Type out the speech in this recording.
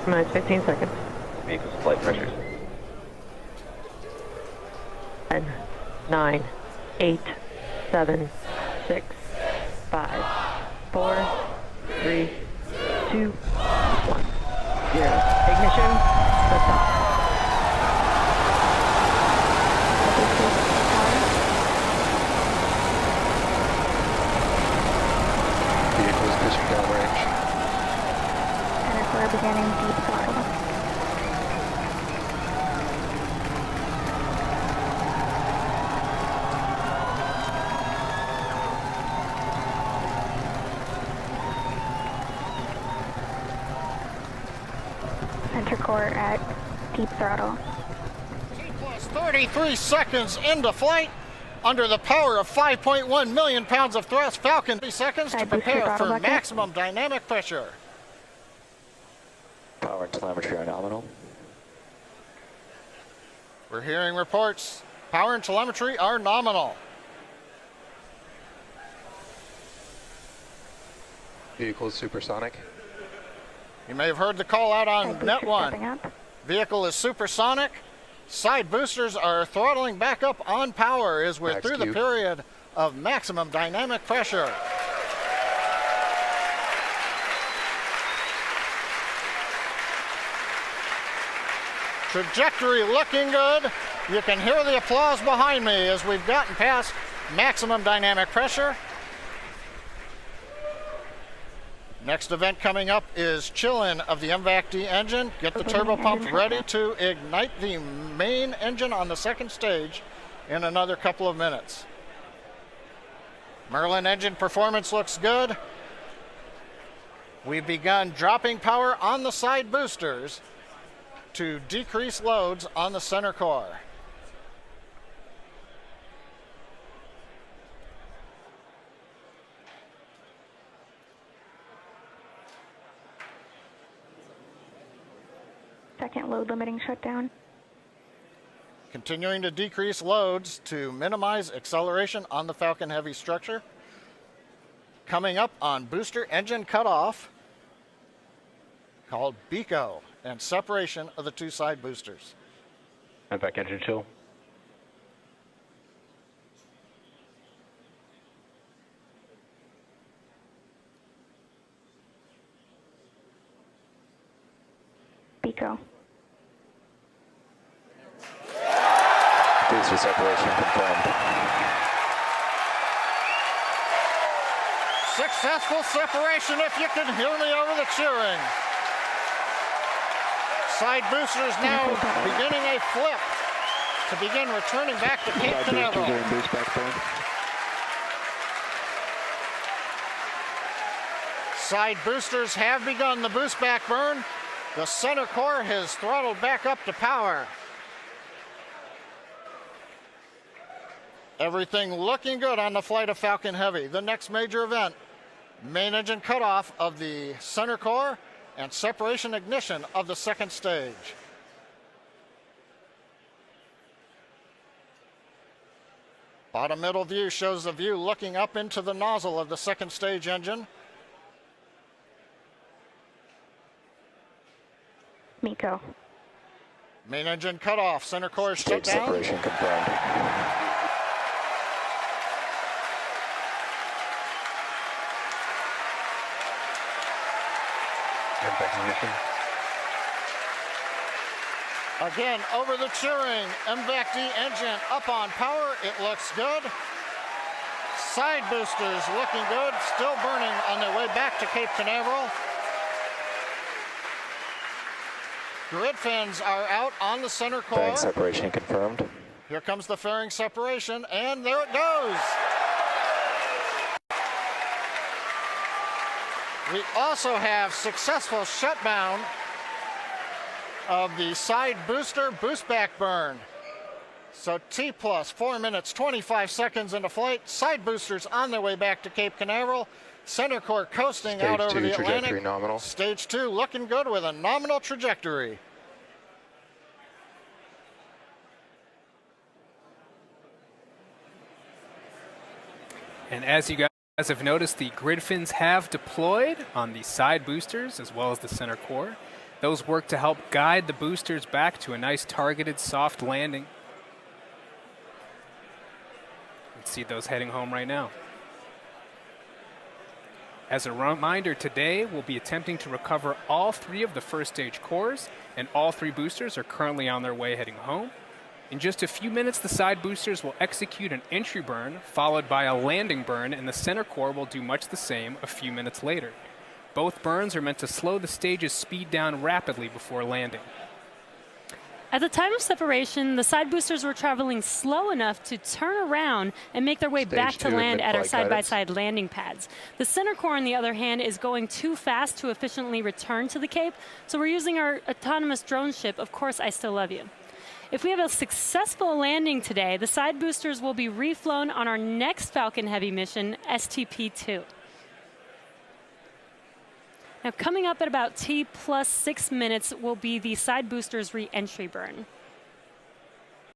Minus 15 seconds. Vehicle's flight pressures. 10, 9, 8, 7, 6, 5, 4, 3, 2, 1, 0. Ignition, lift off. Vehicles pushing downrange. Center core beginning deep throttle. Center core at deep throttle. T-plus 33 seconds into flight. Under the power of 5.1 million pounds of thrust, Falcon 3 seconds to Side booster prepare throttle for bucket. maximum dynamic pressure. Power and telemetry are nominal. We're hearing reports. Power and telemetry are nominal. Vehicle is supersonic. You may have heard the call out Side on booster net stepping 1. up. Vehicle is supersonic. Side boosters are throttling back up on power as we're Max through the Q. period of maximum dynamic pressure. Trajectory looking good. You can hear the applause behind me as we've gotten past maximum dynamic pressure. Next event coming up is chill-in of the MVAC-D engine. Get the turbo pump ready to ignite the main engine on the second stage in another couple of minutes. Merlin engine performance looks good. We've begun dropping power on the side boosters to decrease loads on the center core. Second load limiting shutdown. Continuing to decrease loads to minimize acceleration on the Falcon Heavy structure. Coming up on booster engine cutoff, called BECO, and separation of the two side boosters. MVAC engine chill. BECO. Booster separation confirmed. Successful separation if you can hear me over the cheering. Side boosters now beginning a flip to begin returning back to Cape Canaveral. Boost back burn. Side boosters have begun the boost back burn. The center core has throttled back up to power. Everything looking good on the flight of Falcon Heavy. The next major event, main engine cutoff of the center core and separation ignition of the second stage. Bottom middle view shows the view looking up into the nozzle of the second stage engine. MECO. Main engine cutoff, center core is shut Stage down. separation confirmed. MVAC ignition. Again, over the cheering, MVAC-D engine up on power. It looks good. Side boosters looking good, still burning on their way back to Cape Canaveral. Grid fins are out on the center core. Fairing separation confirmed. Here comes the fairing separation, and there it goes. We also have successful shutdown of the side booster boost back burn. So T plus 4 minutes, 25 seconds into flight. Side boosters on their way back to Cape Canaveral. Center core coasting out over the trajectory Atlantic. nominal. Stage 2 looking good with a nominal trajectory. And as you guys have noticed, the grid fins have deployed on the side boosters as well as the center core. Those work to help guide the boosters back to a nice targeted soft landing. Let's see those heading home right now. As a reminder, today we'll be attempting to recover all 3 of the first stage cores, and all 3 boosters are currently on their way heading home. In just a few minutes, the side boosters will execute an entry burn, followed by a landing burn, and the center core will do much the same a few minutes later. Both burns are meant to slow the stage's speed down rapidly before landing. At the time of separation, the side boosters were traveling slow enough to turn around and make their way Stage back to 2 land at our mid-flight guidance. side-by-side landing pads. The center core, on the other hand, is going too fast to efficiently return to the Cape, so we're using our autonomous drone ship, Of Course I Still Love You. If we have a successful landing today, the side boosters will be reflown on our next Falcon Heavy mission, STP-2. Now, coming up at about T+6 minutes will be the side boosters re-entry burn.